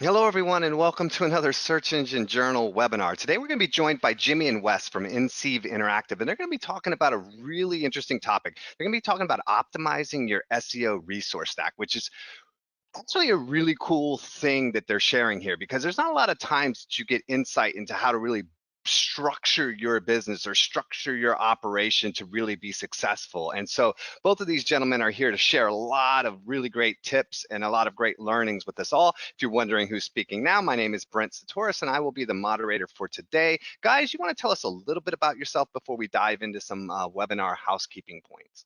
Hello, everyone, and welcome to another Search Engine Journal webinar. Today, we're going to be joined by Jimmy and Wes from Inseev Interactive, and they're going to be talking about a really interesting topic. They're going to be talking about optimizing your SEO resource stack, which is actually a really cool thing that they're sharing here, because there's not a lot of times that you get insight into how to really structure your business or structure your operation to really be successful. And so both of these gentlemen are here to share a lot of really great tips and a lot of great learnings with us all. If you're wondering who's speaking now, my name is Brent Satoris, and I will be the moderator for today. Guys, you want to tell us a little bit about yourself before we dive into some webinar housekeeping points?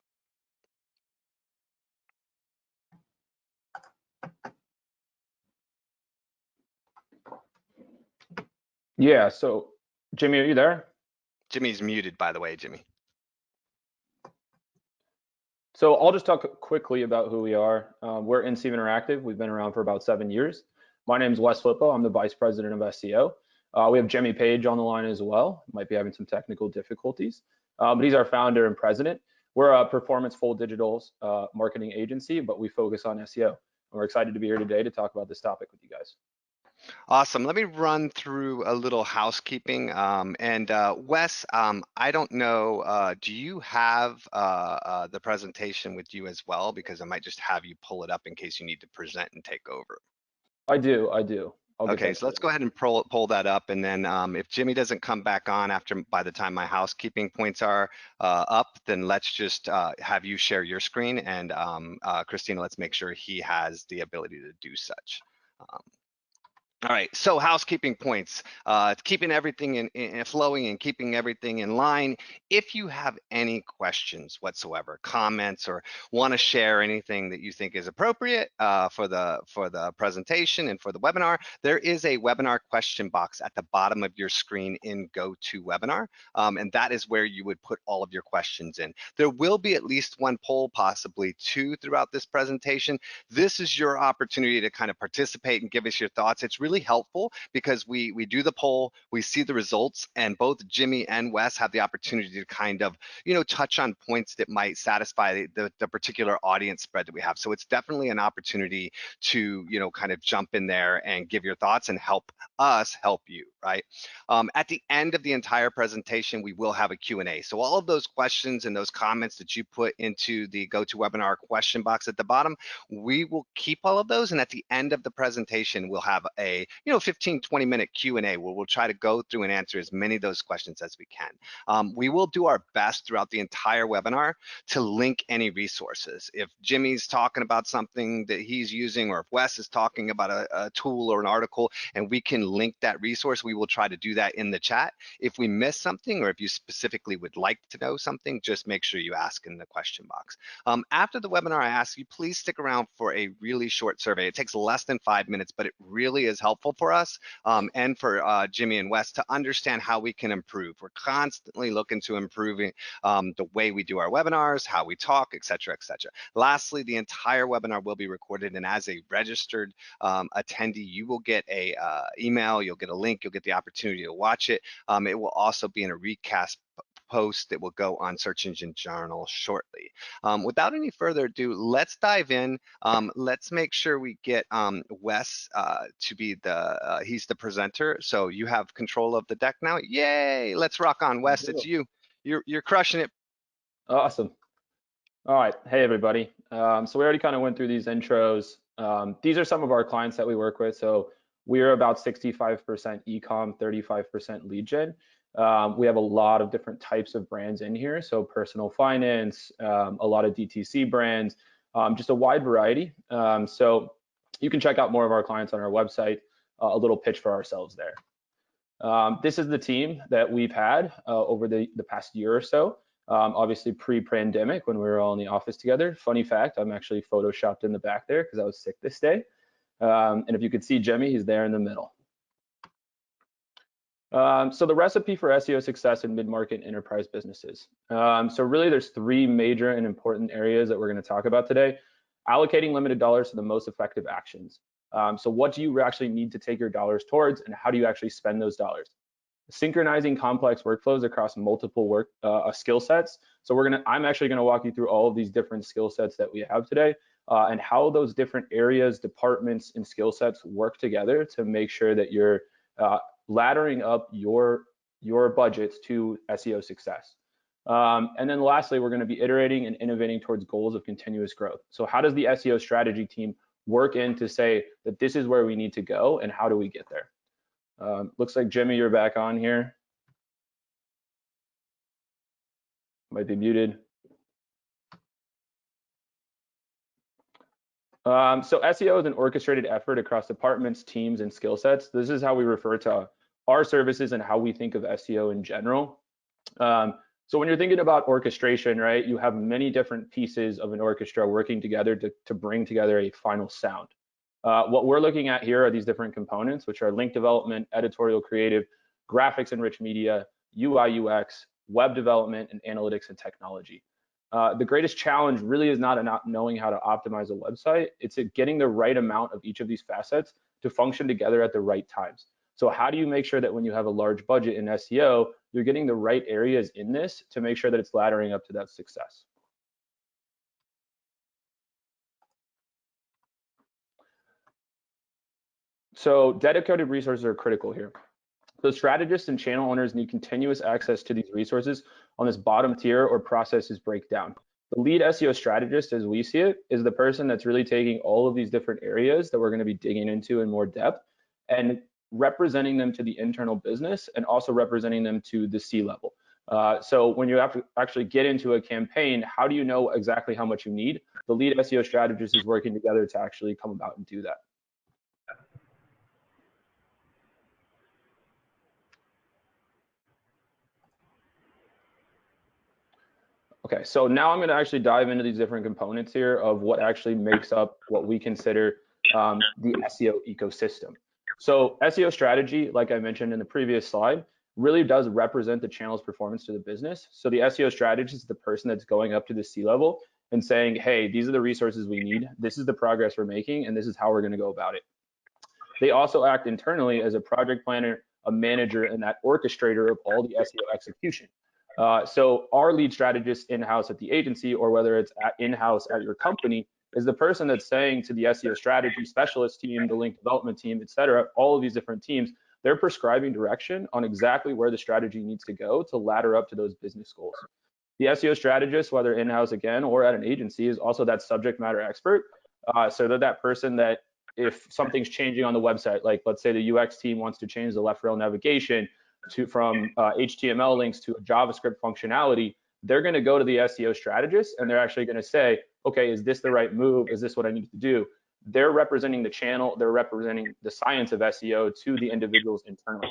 Yeah, so Jimmy, are you there? Jimmy's muted, by the way, Jimmy. So I'll just talk quickly about who we are. We're Inseev Interactive. We've been around for about 7 years. My name is Wes Flippo. I'm the Vice President of SEO. We have Jimmy Page on the line as well. Might be having some technical difficulties, but he's our founder and president. We're a performance full digital marketing agency, but we focus on SEO. And we're excited to be here today to talk about this topic with you guys. Awesome. Let me run through a little housekeeping. Wes, I don't know, do you have the presentation with you as well? Because I might just have you pull it up in case you need to present and take over. I do. I'll get Okay, that so let's go ahead and pull that up, and then if Jimmy doesn't come back on by the time my housekeeping points are up, then let's just have you share your screen, and Christina, let's make sure he has the ability to do such. All right, so housekeeping points, keeping everything in flowing and keeping everything in line. If you have any questions whatsoever, comments, or want to share anything that you think is appropriate for the presentation and for the webinar, there is a webinar question box at the bottom of your screen in GoToWebinar, and that is where you would put all of your questions in. There will be at least one poll, possibly two, throughout this presentation. This is your opportunity to kind of participate and give us your thoughts. It's really helpful because we do the poll, we see the results, and both Jimmy and Wes have the opportunity to kind of, touch on points that might satisfy the particular audience spread that we have. So it's definitely an opportunity to, kind of jump in there and give your thoughts and help us help you, right? At the end of the entire presentation, we will have a Q&A. So all of those questions and those comments that you put into the GoToWebinar question box at the bottom, we will keep all of those, and at the end of the presentation, we'll have a 15-20 minute Q&A where we'll try to go through and answer as many of those questions as we can. We will do our best throughout the entire webinar to link any resources. If Jimmy's talking about something that he's using, or if Wes is talking about a tool or an article and we can link that resource, we will try to do that in the chat. If we miss something, or if you specifically would like to know something, just make sure you ask in the question box. After the webinar, I ask you please stick around for a really short survey. It takes less than 5 minutes, but it really is helpful for us and for Jimmy and Wes to understand how we can improve. We're constantly looking to improving the way we do our webinars, how we talk, et cetera, et cetera. Lastly, the entire webinar will be recorded, and as a registered attendee, you will get a email, you'll get a link, you'll get the opportunity to watch it. It will also be in a recast post that will go on Search Engine Journal shortly. Without any further ado, let's dive in. Let's make sure we get Wes to be he's the presenter. So you have control of the deck now. Yay! Let's rock on, Wes. It's you. You're crushing it. Awesome. All right. Hey, everybody. So we already kind of went through these intros. These are some of our clients that we work with. So we're about 65% e-com, 35% lead gen. We have a lot of different types of brands in here. So personal finance, a lot of DTC brands, just a wide variety. So you can check out more of our clients on our website, a little pitch for ourselves there. This is the team that we've had over the past year or so. Obviously pre-pandemic when we were all in the office together. Funny fact, I'm actually photoshopped in the back there because I was sick this day. And if you could see Jimmy, he's there in the middle. So the recipe for SEO success in mid-market enterprise businesses. So really there's three major and important areas that we're going to talk about today. Allocating limited dollars to the most effective actions. So what do you actually need to take your dollars towards, and how do you actually spend those dollars? Synchronizing complex workflows across multiple skill sets. So I'm actually going to walk you through all of these different skill sets that we have today. and how those different areas, departments, and skill sets work together to make sure that you're laddering up your budgets to SEO success. And then lastly, we're going to be iterating and innovating towards goals of continuous growth. So how does the SEO strategy team work in to say that this is where we need to go and how do we get there? Looks like Jimmy, you're back on here. Might be muted. So SEO is an orchestrated effort across departments, teams, and skill sets. This is how we refer to our services and how we think of SEO in general. So when you're thinking about orchestration, right, you have many different pieces of an orchestra working together to bring together a final sound. What we're looking at here are these different components, which are link development, editorial creative, graphics and rich media, UI UX, web development, and analytics and technology. The greatest challenge really is not knowing how to optimize a website. It's getting the right amount of each of these facets to function together at the right times. So how do you make sure that when you have a large budget in SEO, you're getting the right areas in this to make sure that it's laddering up to that success? So dedicated resources are critical here. So strategists and channel owners need continuous access to these resources on this bottom tier or processes breakdown. The lead SEO strategist, as we see it, is the person that's really taking all of these different areas that we're going to be digging into in more depth and representing them to the internal business and also representing them to the C-level. So when you have to actually get into a campaign, how do you know exactly how much you need? The lead SEO strategist is working together to actually come about and do that. Okay, so now I'm going to actually dive into these different components here of what actually makes up what we consider the SEO ecosystem. So SEO strategy, like I mentioned in the previous slide, really does represent the channel's performance to the business. So the SEO strategist is the person that's going up to the C-level and saying, hey, these are the resources we need, this is the progress we're making, and this is how we're going to go about it. They also act internally as a project planner, a manager, and that orchestrator of all the SEO execution. So our lead strategist in-house at the agency, or whether it's in-house at your company, is the person that's saying to the SEO strategy specialist team, the link development team, et cetera, all of these different teams, they're prescribing direction on exactly where the strategy needs to go to ladder up to those business goals. The SEO strategist, whether in-house again or at an agency, is also that subject matter expert. So they're that person that if something's changing on the website, like let's say the UX team wants to change the left rail navigation from HTML links to a JavaScript functionality, they're going to go to the SEO strategist and they're actually going to say, okay, is this the right move? Is this what I need to do? They're representing the channel, they're representing the science of SEO to the individuals internally.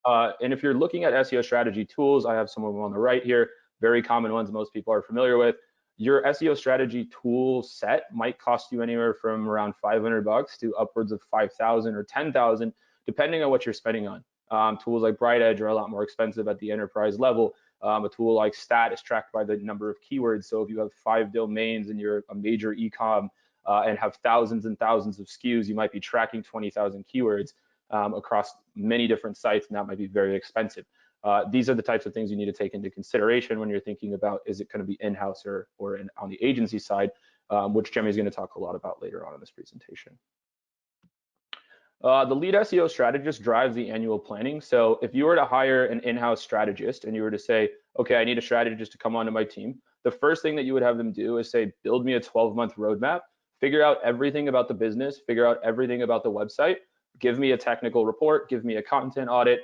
And if you're looking at SEO strategy tools, I have some of them on the right here, very common ones most people are familiar with. Your SEO strategy tool set might cost you anywhere from around $500 to upwards of 5,000 or 10,000, depending on what you're spending on. Tools like BrightEdge are a lot more expensive at the enterprise level. A tool like Stat is tracked by the number of keywords. So if you have 5 domains and you're a major e-com and have thousands and thousands of SKUs, you might be tracking 20,000 keywords across many different sites, and that might be very expensive. These are the types of things you need to take into consideration when you're thinking about, is it going to be in-house or on the agency side, which Jimmy is going to talk a lot about later on in this presentation. The lead SEO strategist drives the annual planning. So if you were to hire an in-house strategist and you were to say, okay, I need a strategist to come onto my team, the first thing that you would have them do is say, build me a 12-month roadmap, figure out everything about the business, figure out everything about the website, give me a technical report, give me a content audit,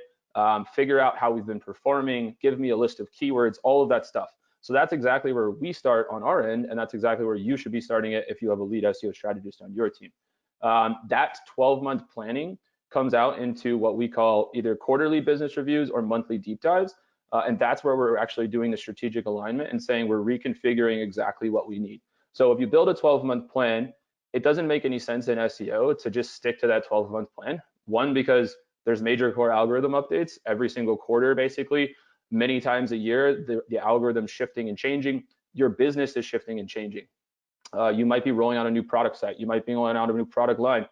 figure out how we've been performing, give me a list of keywords, all of that stuff. So that's exactly where we start on our end, and that's exactly where you should be starting it if you have a lead SEO strategist on your team. That 12-month planning comes out into what we call either quarterly business reviews or monthly deep dives. And that's where we're actually doing the strategic alignment and saying we're reconfiguring exactly what we need. So if you build a 12-month plan, it doesn't make any sense in SEO to just stick to that 12-month plan. One, because there's major core algorithm updates every single quarter, basically, many times a year, the algorithm's shifting and changing. Your business is shifting and changing. You might be rolling out a new product site. You might be rolling out a new product line.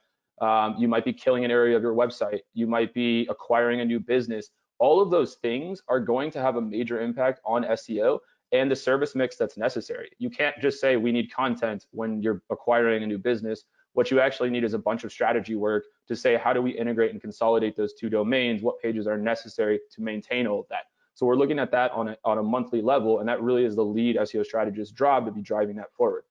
You might be killing an area of your website. You might be acquiring a new business. All of those things are going to have a major impact on SEO, and the service mix that's necessary. You can't just say we need content when you're acquiring a new business. What you actually need is a bunch of strategy work to say, how do we integrate and consolidate those two domains? What pages are necessary to maintain all of that? So we're looking at that on a monthly level, and that really is the lead SEO strategist's job to be driving that forward.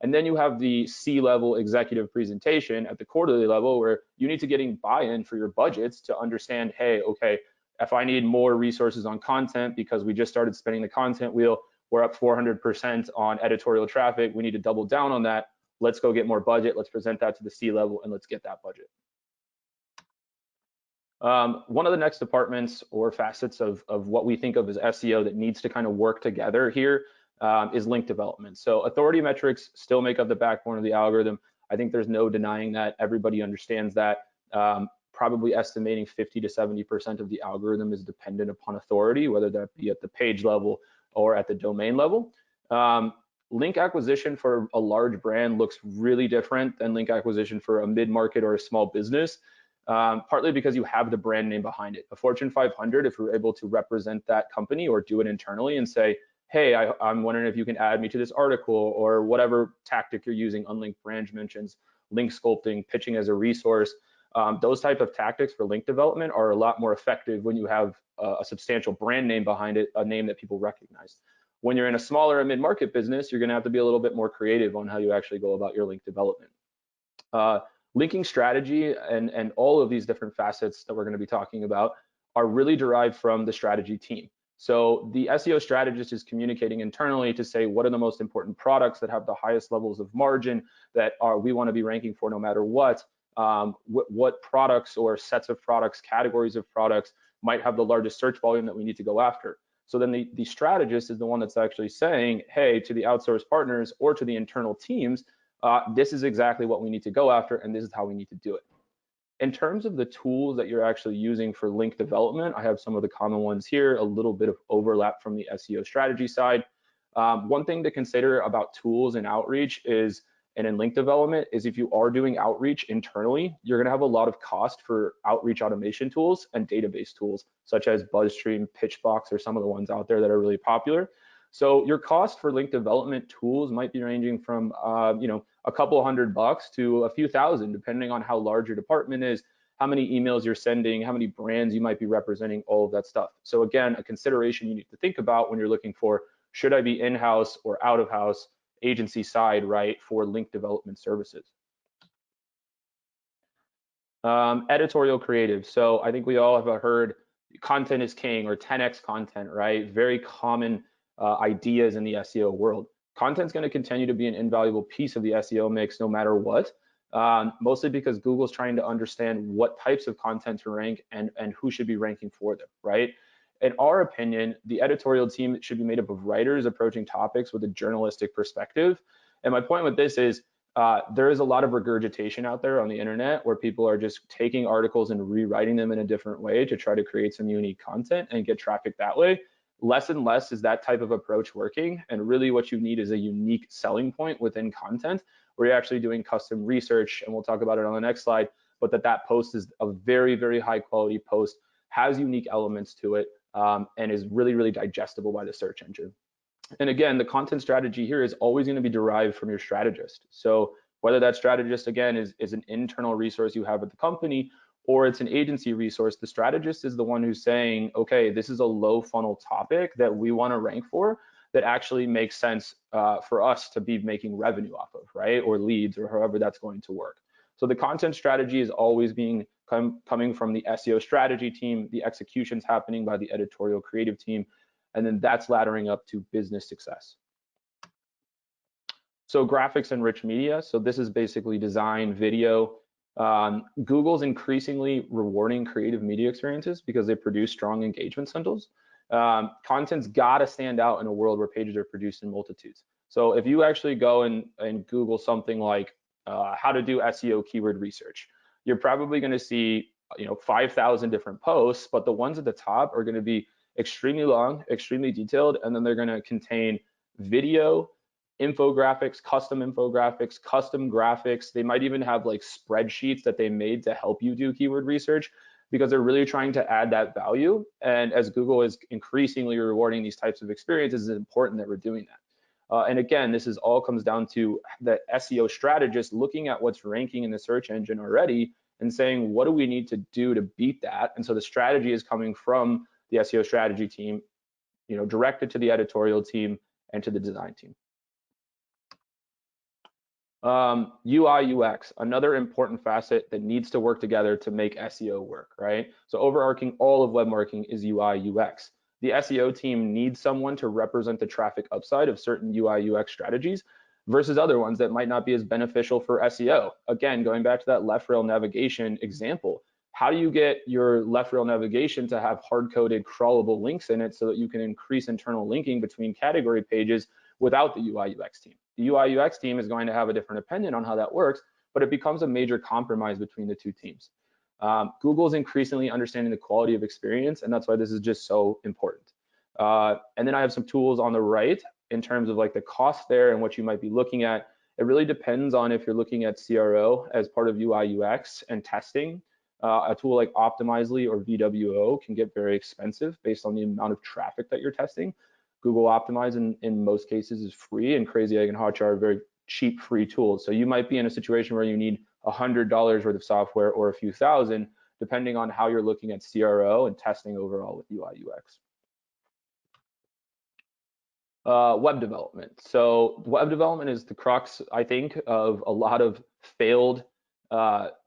And then you have the C-level executive presentation at the quarterly level, where you need to get buy-in for your budgets to understand, hey, okay, if I need more resources on content because we just started spinning the content wheel, we're up 400% on editorial traffic, we need to double down on that. Let's go get more budget. Let's present that to the C-level and let's get that budget. One of the next departments or facets of what we think of as SEO that needs to kind of work together here is link development. So authority metrics still make up the backbone of the algorithm. I think there's no denying that. Everybody understands that. Probably estimating 50 to 70% of the algorithm is dependent upon authority, whether that be at the page level or at the domain level. Link acquisition for a large brand looks really different than link acquisition for a mid-market or a small business, partly because you have the brand name behind it. A Fortune 500, if you're able to represent that company or do it internally and say, hey, I'm wondering if you can add me to this article, or whatever tactic you're using, unlinked brand mentions, link sculpting, pitching as a resource, those type of tactics for link development are a lot more effective when you have a substantial brand name behind it, a name that people recognize. When you're in a smaller and mid-market business, you're going to have to be a little bit more creative on how you actually go about your link development. Linking strategy and all of these different facets that we're going to be talking about are really derived from the strategy team. So the SEO strategist is communicating internally to say, what are the most important products that have the highest levels of margin that we want to be ranking for no matter what? What products or sets of products, categories of products might have the largest search volume that we need to go after. So then the strategist is the one that's actually saying, hey, to the outsourced partners or to the internal teams, this is exactly what we need to go after, and this is how we need to do it. In terms of the tools that you're actually using for link development, I have some of the common ones here, a little bit of overlap from the SEO strategy side. One thing to consider about tools and outreach is, and in link development, is if you are doing outreach internally, you're going to have a lot of cost for outreach automation tools and database tools, such as BuzzStream, Pitchbox, or some of the ones out there that are really popular. So your cost for link development tools might be ranging from a couple $100 to a few thousand, depending on how large your department is, how many emails you're sending, how many brands you might be representing, all of that stuff. So again, a consideration you need to think about when you're looking for, should I be in-house or out-of-house, agency side, right, for link development services. Editorial creative. So I think we all have heard content is king, or 10x content, right? Very common ideas in the SEO world. Content's going to continue to be an invaluable piece of the SEO mix no matter what, mostly because Google's trying to understand what types of content to rank and who should be ranking for them, right? In our opinion, the editorial team should be made up of writers approaching topics with a journalistic perspective. And my point with this is there is a lot of regurgitation out there on the internet where people are just taking articles and rewriting them in a different way to try to create some unique content and get traffic that way. Less and less is that type of approach working. And really what you need is a unique selling point within content where you're actually doing custom research. And we'll talk about it on the next slide, but that post is a very, very high quality post, has unique elements to it, and is really, really digestible by the search engine. And again, the content strategy here is always going to be derived from your strategist. So whether that strategist, again, is an internal resource you have at the company, or it's an agency resource, the strategist is the one who's saying, okay, this is a low funnel topic that we want to rank for that actually makes sense for us to be making revenue off of, right? Or leads, or however that's going to work. So the content strategy is always coming from the SEO strategy team, the execution's happening by the editorial creative team, and then that's laddering up to business success. So graphics and rich media. So this is basically design, video. Google's increasingly rewarding creative media experiences because they produce strong engagement signals. Content's gotta stand out in a world where pages are produced in multitudes. So if you actually go and Google something like how to do SEO keyword research, you're probably going to see 5,000 different posts, but the ones at the top are going to be extremely long, extremely detailed, and then they're going to contain video, infographics, custom graphics. They might even have like spreadsheets that they made to help you do keyword research. because they're really trying to add that value. And as Google is increasingly rewarding these types of experiences, it's important that we're doing that. And again, this is all comes down to the SEO strategist looking at what's ranking in the search engine already and saying, what do we need to do to beat that? And so the strategy is coming from the SEO strategy team, directed to the editorial team and to the design team. UI UX, another important facet that needs to work together to make SEO work, right? So overarching all of web marketing is UI UX. The SEO team needs someone to represent the traffic upside of certain UI UX strategies versus other ones that might not be as beneficial for SEO. Again, going back to that left rail navigation example, how do you get your left rail navigation to have hard-coded crawlable links in it so that you can increase internal linking between category pages without the UI UX team? The UI UX team is going to have a different opinion on how that works, but it becomes a major compromise between the two teams. Google's increasingly understanding the quality of experience, and that's why this is just so important. And then I have some tools on the right in terms of like the cost there and what you might be looking at. It really depends on if you're looking at CRO as part of UI UX and testing. A tool like Optimizely or VWO can get very expensive based on the amount of traffic that you're testing. Google Optimize in most cases is free, and Crazy Egg and Hotjar are very cheap free tools. So you might be in a situation where you need $100 worth of software or a few thousand, depending on how you're looking at CRO and testing overall with UI UX. Web development. So web development is the crux, I think, of a lot of failed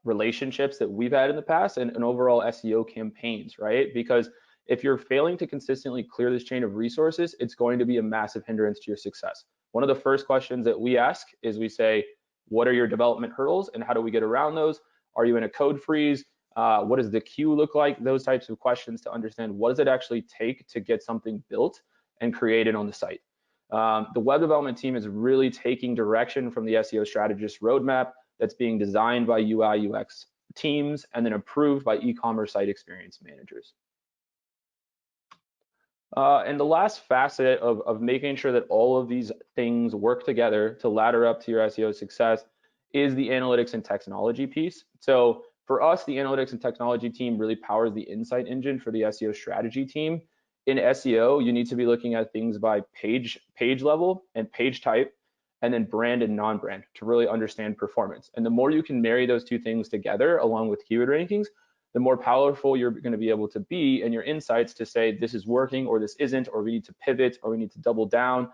relationships that we've had in the past and overall SEO campaigns, right? Because if you're failing to consistently clear this chain of resources, it's going to be a massive hindrance to your success. One of the first questions that we ask is we say, what are your development hurdles and how do we get around those? Are you in a code freeze? What does the queue look like? Those types of questions to understand what does it actually take to get something built and created on the site. The web development team is really taking direction from the SEO strategist roadmap that's being designed by UI UX teams and then approved by e-commerce site experience managers. And the last facet of making sure that all of these things work together to ladder up to your SEO success is the analytics and technology piece. So for us, the analytics and technology team really powers the insight engine for the SEO strategy team. In SEO, you need to be looking at things by page level and page type, and then brand and non-brand to really understand performance. And the more you can marry those two things together along with keyword rankings, the more powerful you're going to be able to be in your insights to say this is working or this isn't, or we need to pivot or we need to double down.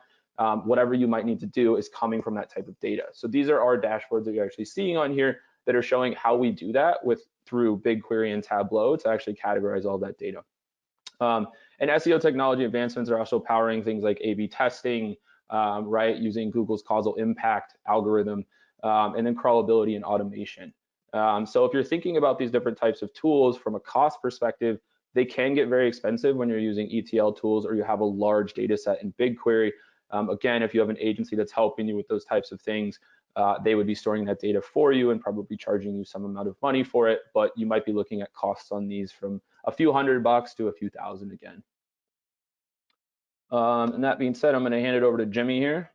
Whatever you might need to do is coming from that type of data. So these are our dashboards that you're actually seeing on here that are showing how we do that through BigQuery and Tableau to actually categorize all that data. And SEO technology advancements are also powering things like A/B testing, right, using Google's causal impact algorithm, and then crawlability and automation. So if you're thinking about these different types of tools from a cost perspective, they can get very expensive when you're using ETL tools or you have a large data set in BigQuery. Again, if you have an agency that's helping you with those types of things, they would be storing that data for you and probably charging you some amount of money for it, but you might be looking at costs on these from a few $100 to a few thousand again. And that being said, I'm going to hand it over to Jimmy here.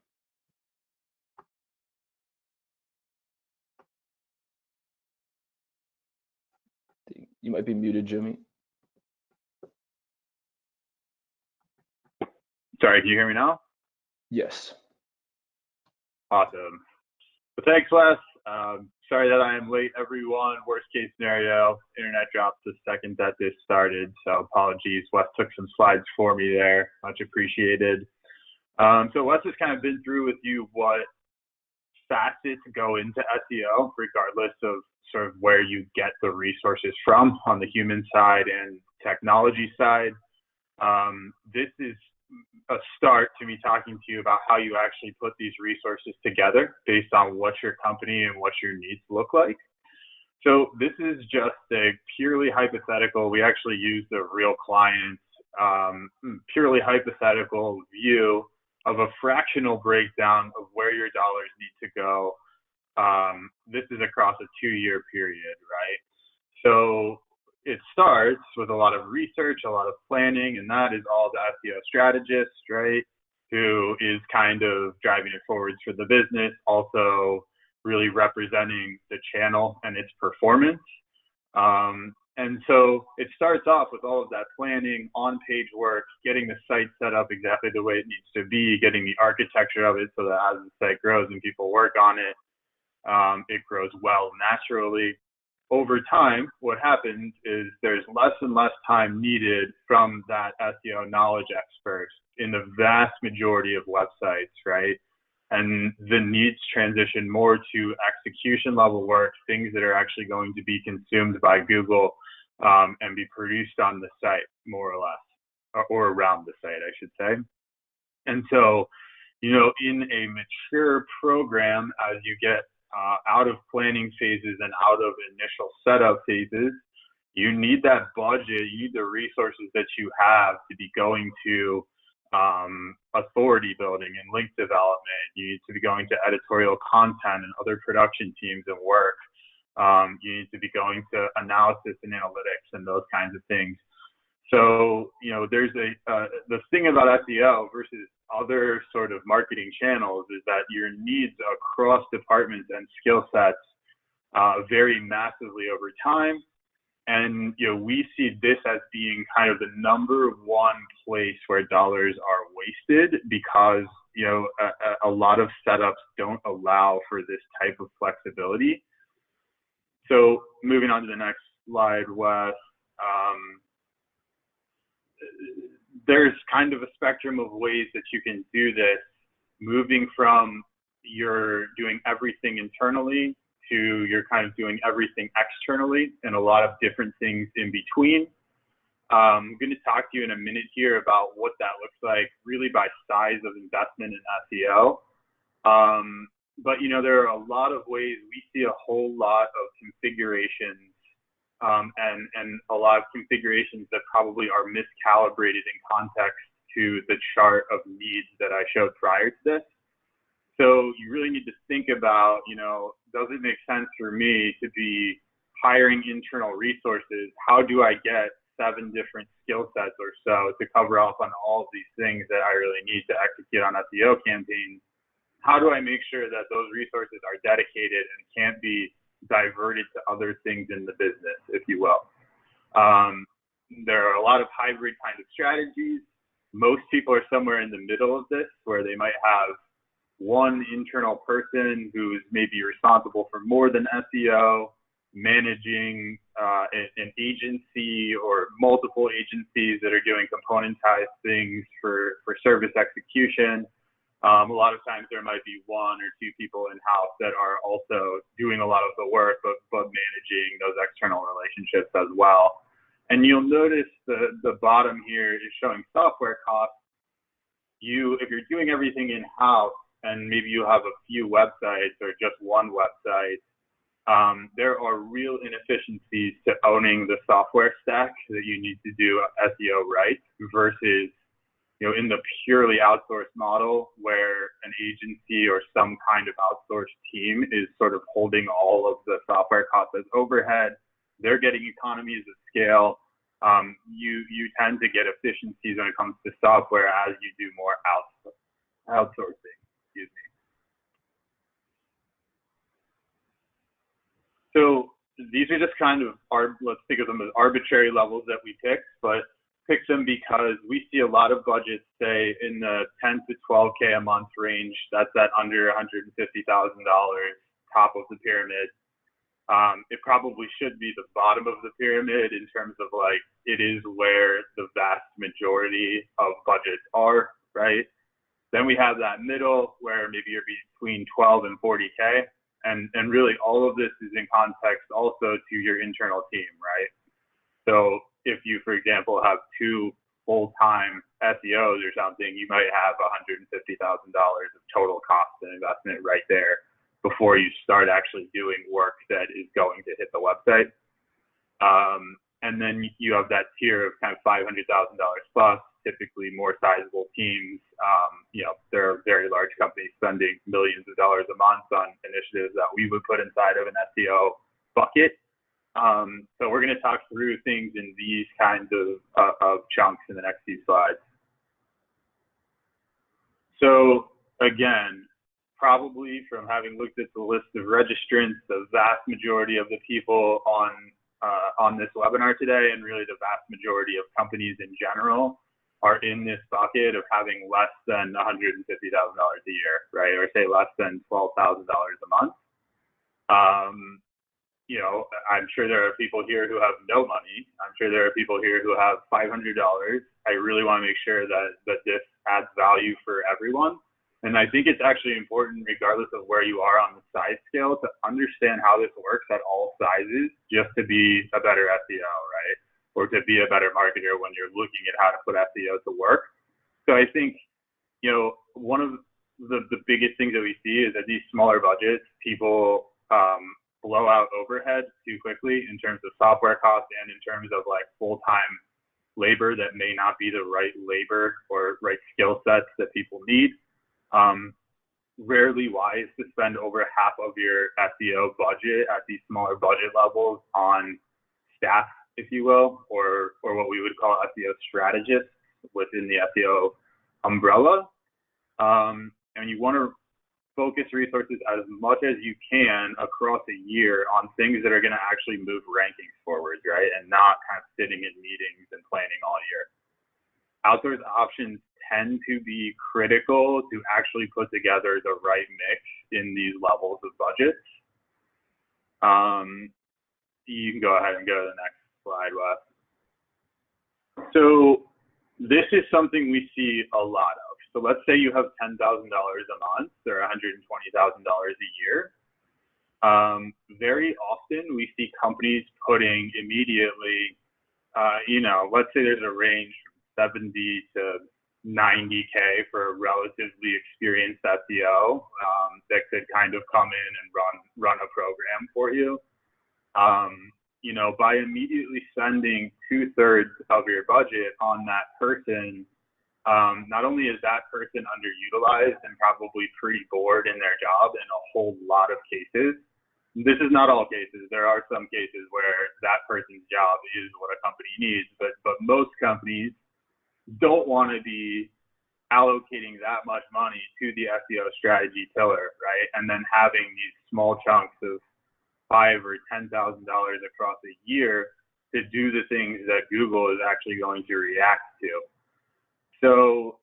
You might be muted, Jimmy. Sorry, can you hear me now? Yes. Awesome. Well, thanks, Wes. Sorry that I am late, everyone. Worst case scenario, internet dropped the second that this started, so apologies. Wes took some slides for me there. Much appreciated. So Wes has kind of been through with you what facets go into SEO, regardless of sort of where you get the resources from on the human side and technology side. This is a start to me talking to you about how you actually put these resources together based on what your company and what your needs look like. So this is just a purely hypothetical. We actually used a real client's purely hypothetical view of a fractional breakdown of where your dollars need to go. This is across a 2-year period, right? So it starts with a lot of research, a lot of planning, and that is all the SEO strategist, right, who is kind of driving it forwards for the business, also really representing the channel and its performance. And so it starts off with all of that planning, on-page work, getting the site set up exactly the way it needs to be, getting the architecture of it so that as the site grows and people work on it, it grows well naturally. Over time, what happens is there's less and less time needed from that SEO knowledge expert in the vast majority of websites, right? And the needs transition more to execution level work, things that are actually going to be consumed by Google and be produced on the site, more or less, or around the site, I should say. And so, you know, in a mature program, as you get out of planning phases and out of initial setup phases, you need that budget, you need the resources that you have to be going to authority building and link development. You need to be going to editorial content and other production teams and work. You need to be going to analysis and analytics and those kinds of things. So, you know, there's the thing about SEO versus other sort of marketing channels is that your needs across departments and skill sets vary massively over time. And, you know, we see this as being kind of the number one place where dollars are wasted because, you know, a lot of setups don't allow for this type of flexibility. So moving on to the next slide, Wes, there's kind of a spectrum of ways that you can do this, moving from you're doing everything internally to you're kind of doing everything externally and a lot of different things in between. I'm going to talk to you in a minute here about what that looks like really by size of investment in SEO. But, you know, there are a lot of ways we see a whole lot of configurations and a lot of configurations that probably are miscalibrated in context to the chart of needs that I showed prior to this. So you really need to think about, you know, does it make sense for me to be hiring internal resources? How do I get 7 different skill sets or so to cover up on all of these things that I really need to execute on SEO campaigns? How do I make sure that those resources are dedicated and can't be diverted to other things in the business, if you will? There are a lot of hybrid kind of strategies. Most people are somewhere in the middle of this, where they might have one internal person who's maybe responsible for more than SEO, managing an agency or multiple agencies that are doing componentized things for service execution. A lot of times there might be 1 or 2 people in-house that are also doing a lot of the work, but managing those external relationships as well. And you'll notice the bottom here is showing software costs. If you're doing everything in-house and maybe you have a few websites or just one website, there are real inefficiencies to owning the software stack that you need to do SEO right versus, you know, in the purely outsourced model where an agency or some kind of outsourced team is sort of holding all of the software costs as overhead. They're getting economies of scale. You tend to get efficiencies when it comes to software as you do more outsourcing. Excuse me. So these are just kind of let's think of them as arbitrary levels that we picked, but pick them because we see a lot of budgets, say in the 10 to 12K a month range. That's at under $150,000, top of the pyramid. It probably should be the bottom of the pyramid in terms of like, it is where the vast majority of budgets are, right? Then we have that middle where maybe you're between 12 and 40K. And really all of this is in context also to your internal team, right? So if you, for example, have 2 full-time SEOs or something, you might have $150,000 of total cost and investment right there before you start actually doing work that is going to hit the website. And then you have that tier of kind of $500,000 plus, typically more sizable teams. You know, there are very large companies spending millions of dollars a month on initiatives that we would put inside of an SEO bucket. So we're going to talk through things in these kinds of chunks in the next few slides. So again, probably from having looked at the list of registrants, the vast majority of the people on on this webinar today, and really the vast majority of companies in general are in this bucket of having less than $150,000 a year, right? Or say less than $12,000 a month. You know, I'm sure there are people here who have no money. I'm sure there are people here who have $500. I really want to make sure that this adds value for everyone. And I think it's actually important, regardless of where you are on the size scale, to understand how this works at all sizes, just to be a better SEO, right? Or to be a better marketer when you're looking at how to put SEO to work. So I think, you know, one of the biggest things that we see is that these smaller budgets, people blow out overhead too quickly in terms of software costs and in terms of like full-time labor that may not be the right labor or right skill sets that people need. Rarely wise to spend over half of your SEO budget at these smaller budget levels on staff, if you will, or what we would call SEO strategists within the SEO umbrella. And you want to focus resources as much as you can across a year on things that are going to actually move rankings forward, right? And not kind of sitting in meetings and planning all year. Outsource options tend to be critical to actually put together the right mix in these levels of budgets. You can go ahead and go to the next slide, Wes. So this is something we see a lot of. So let's say you have $10,000 a month or $120,000 a year. Very often we see companies putting immediately, you know, let's say there's a range from 70 to 90K for a relatively experienced SEO that could kind of come in and run a program for you. You know, by immediately spending 2/3 of your budget on that person, not only is that person underutilized and probably pretty bored in their job in a whole lot of cases. This is not all cases. There are some cases where that person's job is what a company needs, but most companies don't want to be allocating that much money to the SEO strategy pillar, right? And then having these small chunks of $5,000 or $10,000 across a year to do the things that Google is actually going to react to. So,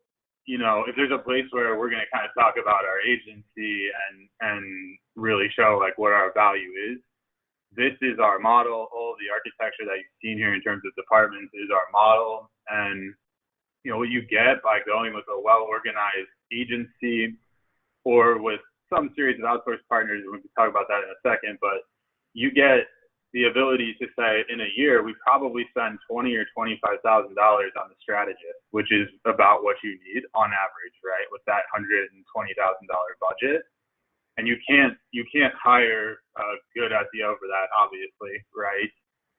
you know, if there's a place where we're going to kind of talk about our agency and really show like what our value is, this is our model. All the architecture that you've seen here in terms of departments is our model. And, you know, what you get by going with a well-organized agency or with some series of outsourced partners, we can talk about that in a second, but you get the ability to say in a year, we probably spend $20,000 or $25,000 on the strategist, which is about what you need on average, right? With that $120,000 budget. And you can't hire a good SEO for that, obviously, right?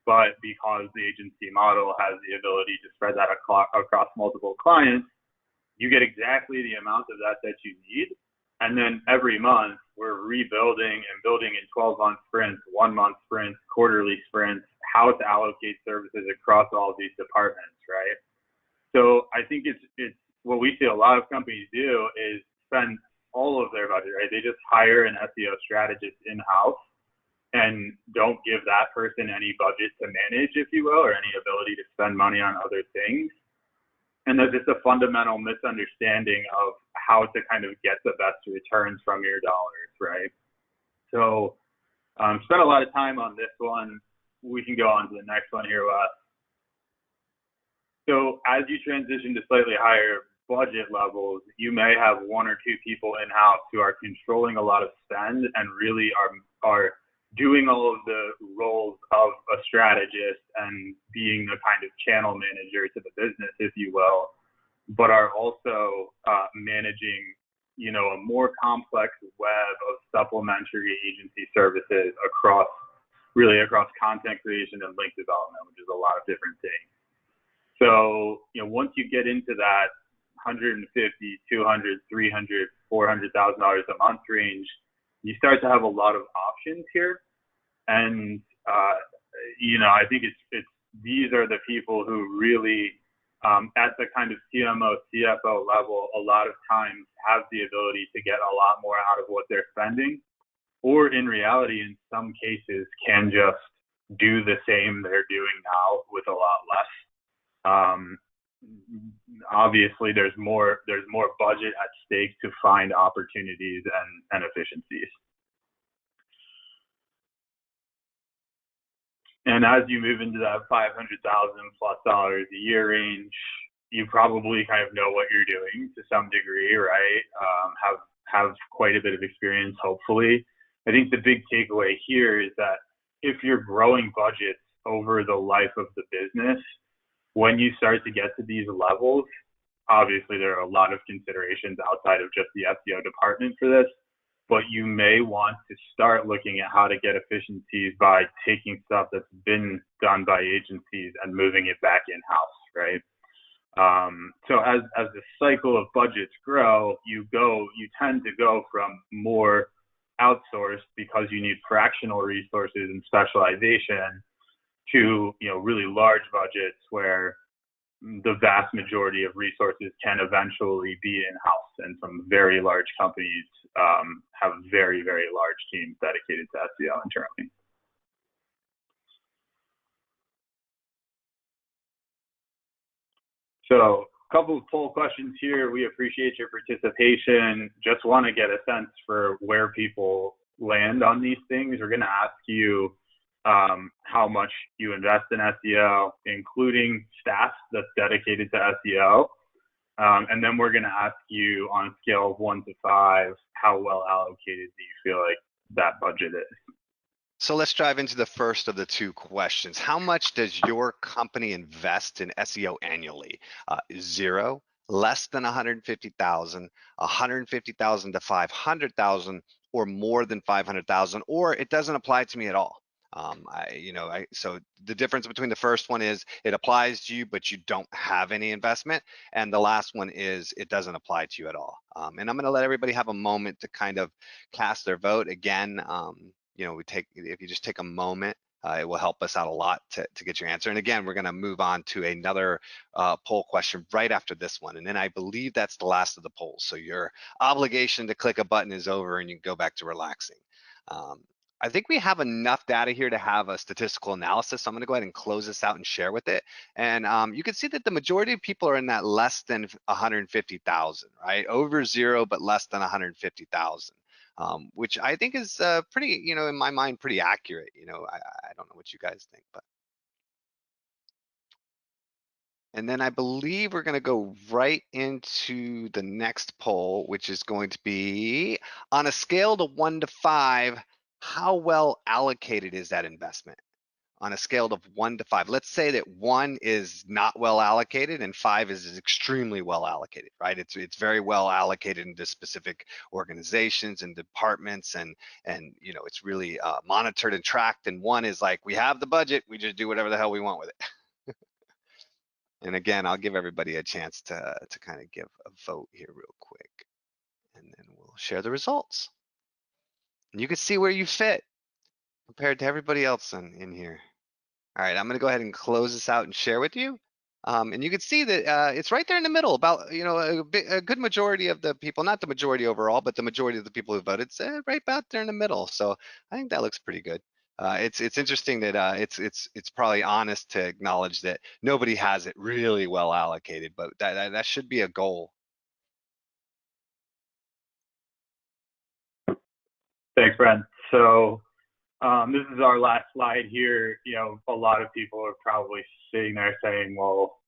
But because the agency model has the ability to spread that across multiple clients, you get exactly the amount of that you need. And then every month we're rebuilding and building in 12-month sprints, 1-month sprints, quarterly sprints, how to allocate services across all of these departments, right? So I think it's what we see a lot of companies do is spend all of their budget, right? They just hire an SEO strategist in-house and don't give that person any budget to manage, if you will, or any ability to spend money on other things. And there's just a fundamental misunderstanding of how to kind of get the best returns from your dollars, right? So spent a lot of time on this one. We can go on to the next one here, Wes. So as you transition to slightly higher budget levels, you may have 1 or 2 people in-house who are controlling a lot of spend and really are doing all of the roles of a strategist and being the kind of channel manager to the business, if you will, but are also managing, you know, a more complex web of supplementary agency services across content creation and link development, which is a lot of different things. So, you know, once you get into that $150,000, $200,000, $300,000, $400,000 a month range, you start to have a lot of options here. And, you know, I think these are the people who really, at the kind of CMO, CFO level, a lot of times have the ability to get a lot more out of what they're spending, or in reality, in some cases, can just do the same they're doing now with a lot less. Obviously, there's more budget at stake to find opportunities and efficiencies. And as you move into that $500,000+ a year range, you probably kind of know what you're doing to some degree, right? Have quite a bit of experience, hopefully. I think the big takeaway here is that if you're growing budgets over the life of the business, when you start to get to these levels, obviously there are a lot of considerations outside of just the SEO department for this, but you may want to start looking at how to get efficiencies by taking stuff that's been done by agencies and moving it back in-house, right? So as the cycle of budgets grow, you tend to go from more outsourced because you need fractional resources and specialization to, really large budgets where the vast majority of resources can eventually be in-house, and some very large companies have very, very large teams dedicated to SEO internally. So a couple of poll questions here. We appreciate your participation. Just want to get a sense for where people land on these things. We're going to ask you how much you invest in SEO, including staff that's dedicated to SEO. And then we're going to ask you on a scale of 1 to 5, how well allocated do you feel like that budget is? So let's dive into the first of the two questions. How much does your company invest in SEO annually? 0, less than 150,000, 150,000 to 500,000, or more than 500,000, or it doesn't apply to me at all. So the difference between the first one is it applies to you, but you don't have any investment. And the last one is it doesn't apply to you at all. And I'm going to let everybody have a moment to kind of cast their vote. Again, if you just take a moment, it will help us out a lot to get your answer. And again, we're going to move on to another poll question right after this one. And then I believe that's the last of the polls. So your obligation to click a button is over and you can go back to relaxing. I think we have enough data here to have a statistical analysis. So I'm going to go ahead and close this out and share with it. And you can see that the majority of people are in that less than 150,000, right? Over 0, but less than 150,000. Which I think is pretty, in my mind, pretty accurate. I don't know what you guys think, but. And then I believe we're going to go right into the next poll, which is going to be on a scale to 1 to 5, how well allocated is that investment? On a scale of 1 to 5, let's say that 1 is not well allocated and 5 is extremely well allocated, right? It's very well allocated into specific organizations and departments, and it's really monitored and tracked. And 1 is like, we have the budget, we just do whatever the hell we want with it. And again, I'll give everybody a chance to kind of give a vote here real quick, and then we'll share the results. And you can see where you fit compared to everybody else in here. All right, I'm going to go ahead and close this out and share with you. And you can see that it's right there in the middle. About a good majority of the people, not the majority overall, but the majority of the people who voted, right about there in the middle. So I think that looks pretty good. It's interesting that it's probably honest to acknowledge that nobody has it really well allocated, but that should be a goal. Thanks, Brent. So this is our last slide here. A lot of people are probably sitting there saying, well,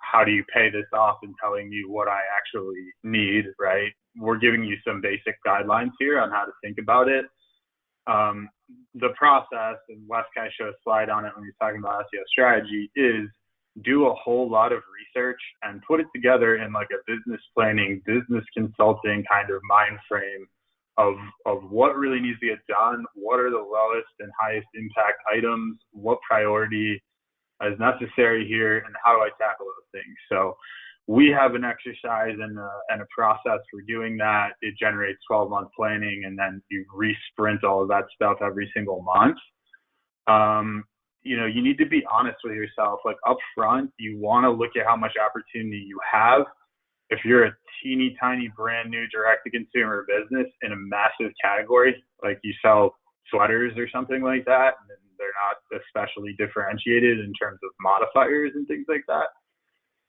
how do you pay this off, and telling me what I actually need, right? We're giving you some basic guidelines here on how to think about it. The process, and Wes kind of showed a slide on it when he was talking about SEO strategy, is do a whole lot of research and put it together in like a business planning, business consulting kind of mind frame of what really needs to get done, what are the lowest and highest impact items, what priority is necessary here, and how do I tackle those things. So we have an exercise and a process for doing that. It generates 12-month planning, and then you re-sprint all of that stuff every single month. You need to be honest with yourself. Like up front, you want to look at how much opportunity you have. If you're a teeny tiny brand new direct-to-consumer business in a massive category, like you sell sweaters or something like that, and they're not especially differentiated in terms of modifiers and things like that.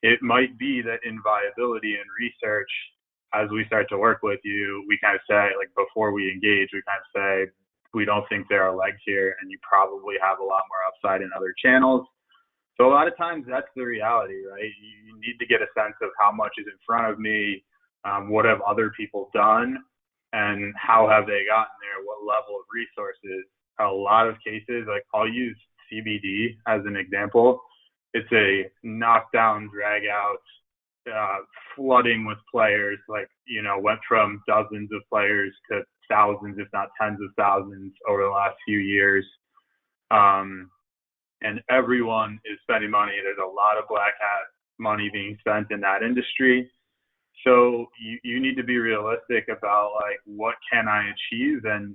It might be that in viability and research, as we start to work with you, we kind of say, like, before we engage, we kind of say, we don't think there are legs here, and you probably have a lot more upside in other channels. So a lot of times that's the reality, right? You need to get a sense of how much is in front of me, what have other people done, and how have they gotten there, what level of resources. A lot of cases, like I'll use CBD as an example. It's a knockdown, drag out, flooding with players, like, you know, went from dozens of players to thousands, if not tens of thousands over the last few years. And everyone is spending money. There's a lot of black hat money being spent in that industry. So you need to be realistic about, like, what can I achieve? And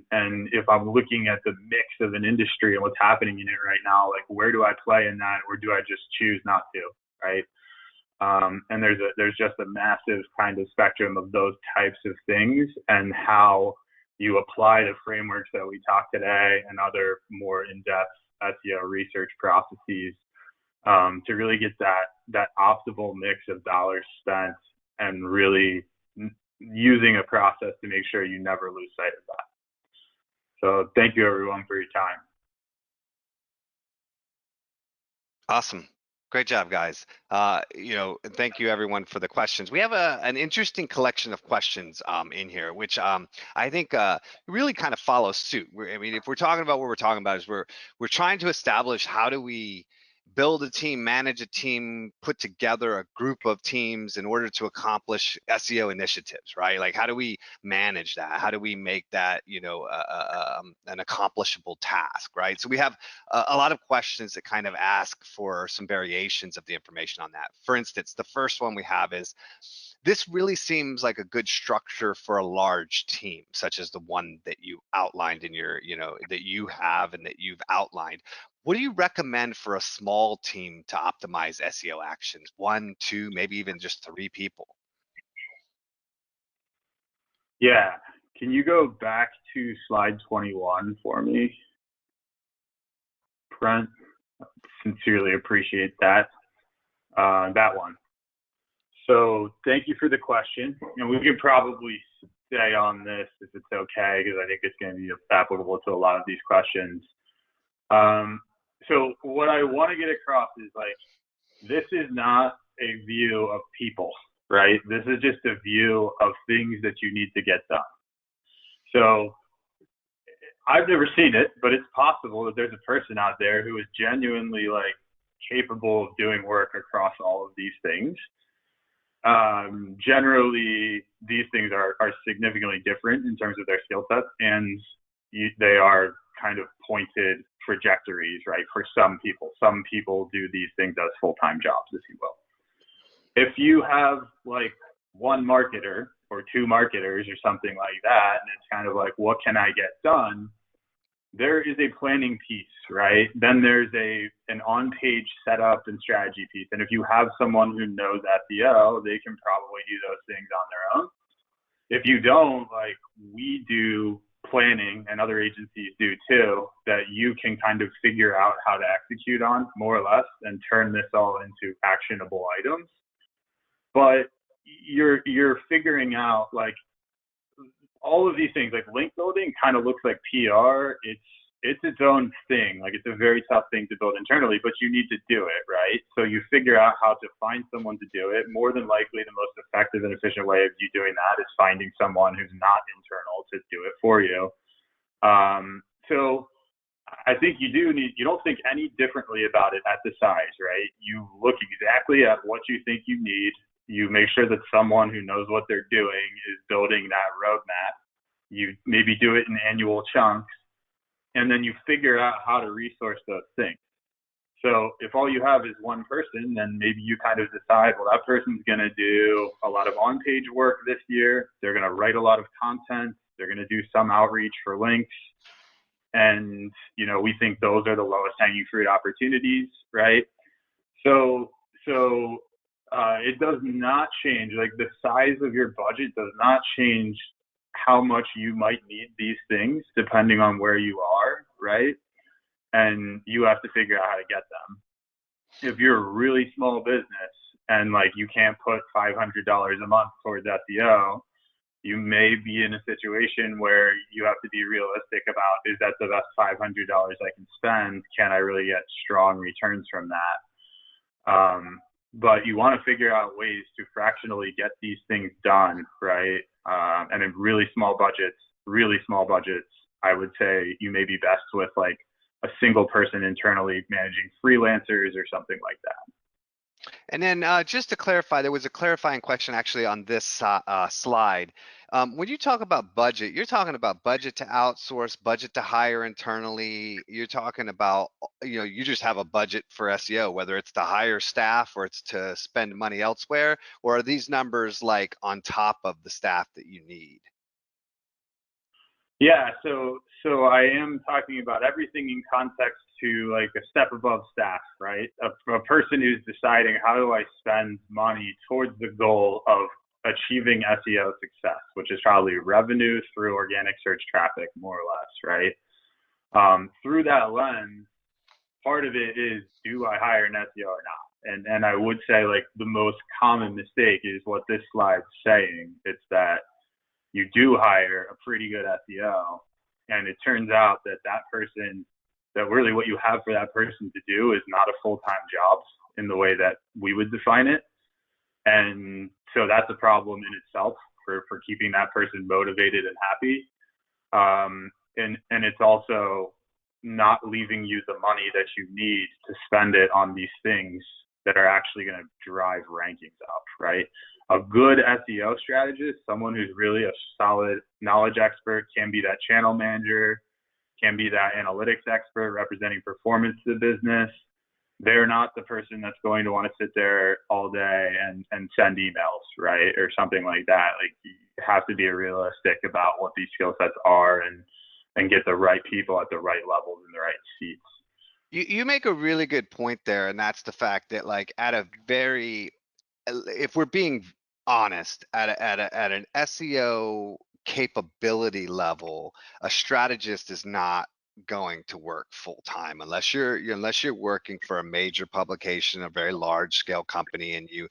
if I'm looking at the mix of an industry and what's happening in it right now, like, where do I play in that, or do I just choose not to, right? And there's just a massive kind of spectrum of those types of things, and how you apply the frameworks that we talked today and other more in-depth SEO research processes to really get that optimal mix of dollars spent, and really using a process to make sure you never lose sight of that. So thank you, everyone, for your time. Awesome. Great job, guys. You know, thank you everyone for the questions. We have an interesting collection of questions in here, which I think really kind of follows suit. I mean, if we're talking about what we're talking about, is we're trying to establish how do we build a team, manage a team, put together a group of teams in order to accomplish SEO initiatives, right? Like, how do we manage that? How do we make that, you know, an accomplishable task, right? So we have a lot of questions that kind of ask for some variations of the information on that. For instance, the first one we have is, this really seems like a good structure for a large team, such as the one that you outlined in your, you know, that you have and that you've outlined. What do you recommend for a small team to optimize SEO actions? 1, 2, maybe even just 3 people? Yeah. Can you go back to slide 21 for me, Brent? Sincerely appreciate that. That one. So thank you for the question. And we could probably stay on this if it's okay, because I think it's going to be applicable to a lot of these questions. So what I want to get across is, like, this is not a view of people, right? This is just a view of things that you need to get done. So I've never seen it, but it's possible that there's a person out there who is genuinely, like, capable of doing work across all of these things. Generally, these things are significantly different in terms of their skill sets, and they are kind of pointed trajectories, right? For some people do these things as full-time jobs, if you will. If you have, like, one marketer or 2 marketers or something like that, and it's kind of like, what can I get done? There is a planning piece, right? Then there's an on-page setup and strategy piece. And if you have someone who knows SEO, they can probably do those things on their own. If you don't, like, we do planning, and other agencies do too, that you can kind of figure out how to execute on, more or less, and turn this all into actionable items. But you're figuring out, like, all of these things, like link building kind of looks like PR. It's its own thing. Like, it's a very tough thing to build internally, but you need to do it, right? So you figure out how to find someone to do it. More than likely, the most effective and efficient way of you doing that is finding someone who's not internal to do it for you. So I think you don't think any differently about it at the size, right? You look exactly at what you think you need. You make sure that someone who knows what they're doing is building that roadmap. You maybe do it in annual chunks, and then you figure out how to resource those things. So if all you have is one person, then maybe you kind of decide, well, that person's going to do a lot of on-page work this year. They're going to write a lot of content. They're going to do some outreach for links. And, you know, we think those are the lowest hanging fruit opportunities, right? So it does not change, like, the size of your budget does not change how much you might need these things depending on where you are, right? and you have to figure out how to get them. If you're a really small business and like you can't put $500 a month towards SEO, you may be in a situation where you have to be realistic about, is that the best $500 I can spend? Can I really get strong returns from that? But you want to figure out ways to fractionally get these things done, right? And in really small budgets, I would say you may be best with like a single person internally managing freelancers or something like that. And then just to clarify, there was a clarifying question actually on this slide. When you talk about budget, you're talking about budget to outsource, budget to hire internally. You're talking about, you just have a budget for SEO, whether it's to hire staff or it's to spend money elsewhere, or are these numbers like on top of the staff that you need? Yeah, so I am talking about everything in context to like a step above staff, right? A person who's deciding, how do I spend money towards the goal of achieving SEO success, which is probably revenue through organic search traffic, more or less, right? Through that lens, part of it is, do I hire an SEO or not? And I would say like the most common mistake is what this slide's saying. It's that you do hire a pretty good SEO, and it turns out that person, that really what you have for that person to do is not a full-time job in the way that we would define it. And so that's a problem in itself for keeping that person motivated and happy. And it's also not leaving you the money that you need to spend it on these things that are actually going to drive rankings up, right? A good SEO strategist, someone who's really a solid knowledge expert, can be that channel manager, can be that analytics expert representing performance to the business. They're not the person that's going to want to sit there all day and send emails, right? Or something like that. Like, you have to be realistic about what these skill sets are and get the right people at the right levels in the right seats. You make a really good point there, and that's the fact that like if we're being honest, at an SEO capability level, a strategist is not going to work full time unless you're working for a major publication, a very large scale company, and you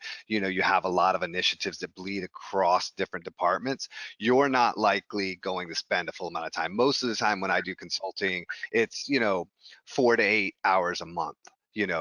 have a lot of initiatives that bleed across different departments. You're not likely going to spend a full amount of time. Most of the time when I do consulting, it's 4 to 8 hours a month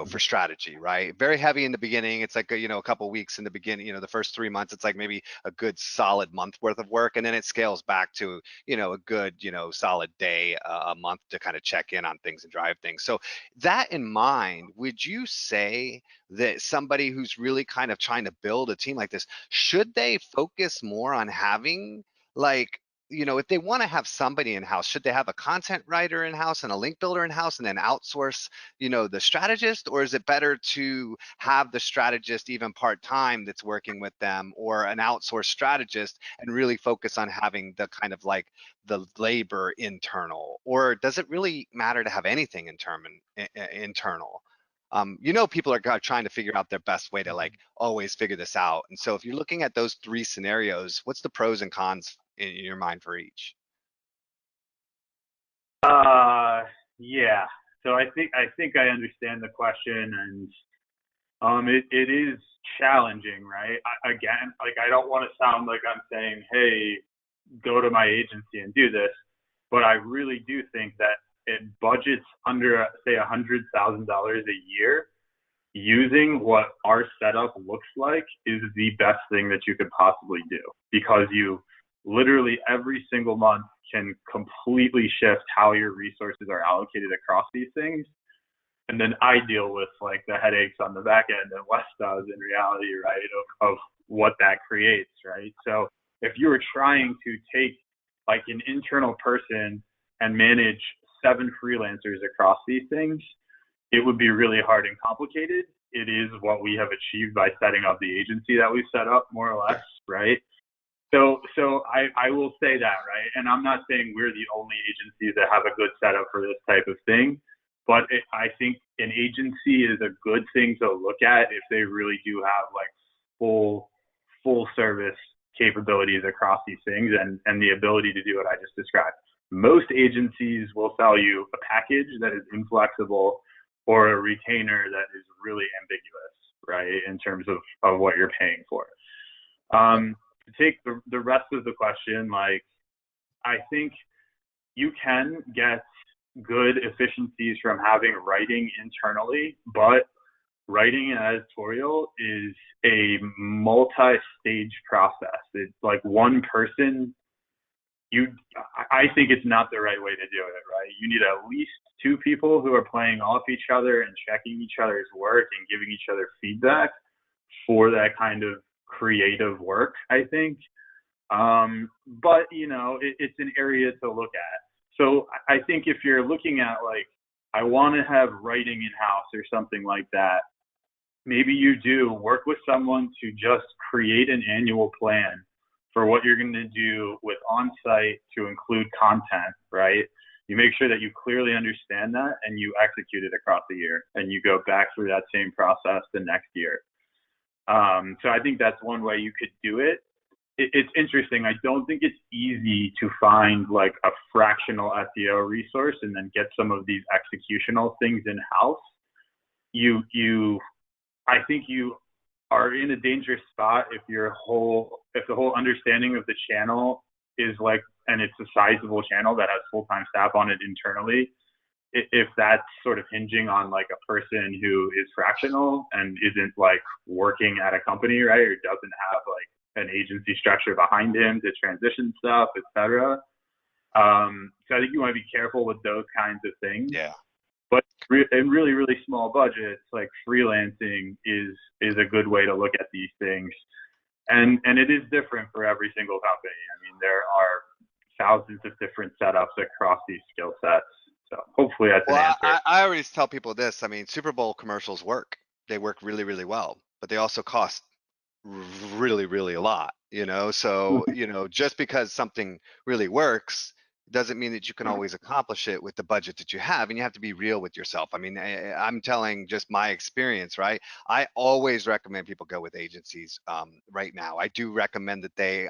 for strategy, right? Very heavy in the beginning. It's like a couple weeks in the beginning, the first 3 months, it's like maybe a good solid month worth of work. And then it scales back to, a good, solid day a month to kind of check in on things and drive things. So that in mind, would you say that somebody who's really kind of trying to build a team like this, should they focus more on having like, if they want to have somebody in-house, should they have a content writer in-house and a link builder in-house and then outsource, the strategist? Or is it better to have the strategist even part-time that's working with them, or an outsourced strategist, and really focus on having the kind of like the labor internal? Or does it really matter to have anything internal? People are trying to figure out their best way to like always figure this out. And so if you're looking at those three scenarios, what's the pros and cons in your mind for each? Yeah. So I think I understand the question, and it is challenging, right? Again, like, I don't want to sound like I'm saying, hey, go to my agency and do this, but I really do think that it budgets under, say, $100,000 a year, using what our setup looks like is the best thing that you could possibly do, because you literally every single month can completely shift how your resources are allocated across these things. And then I deal with like the headaches on the back end, and Wes does in reality, right, of what that creates, right? So if you were trying to take like an internal person and manage 7 freelancers across these things, it would be really hard and complicated. It is what we have achieved by setting up the agency that we've set up, more or less, right? So I will say that, right? And I'm not saying we're the only agency that have a good setup for this type of thing, but I think an agency is a good thing to look at if they really do have like full service capabilities across these things, and the ability to do what I just described. Most agencies will sell you a package that is inflexible or a retainer that is really ambiguous, right, in terms of what you're paying for. To take the rest of the question, like, I think you can get good efficiencies from having writing internally, but writing an editorial is a multi-stage process. It's like one person. I think it's not the right way to do it, right? You need at least two people who are playing off each other and checking each other's work and giving each other feedback for that kind of creative work, I think. But, you know, it's an area to look at. So I think if you're looking at, like, I want to have writing in-house or something like that, maybe you do work with someone to just create an annual plan for what you're going to do with on-site to include content, right? You make sure that you clearly understand that and you execute it across the year, and you go back through that same process the next year. So I think that's one way you could do it. It's interesting. I don't think it's easy to find like a fractional SEO resource and then get some of these executional things in-house. I think you are in a dangerous spot if the whole understanding of the channel is like, and it's a sizable channel that has full-time staff on it internally, if that's sort of hinging on like a person who is fractional and isn't like working at a company, right, or doesn't have like an agency structure behind him to transition stuff, etc. So I think you want to be careful with those kinds of things. Yeah. But in really, really small budgets, like freelancing is a good way to look at these things. And it is different for every single company. I mean, there are thousands of different setups across these skill sets. So hopefully that's an answer. I always tell people this. I mean, Super Bowl commercials work. They work really, really well, but they also cost really, really a lot, you know? So, you know, just because something really works doesn't mean that you can always accomplish it with the budget that you have, and you have to be real with yourself. I mean, I'm telling just my experience, right? I always recommend people go with agencies right now. I do recommend that they,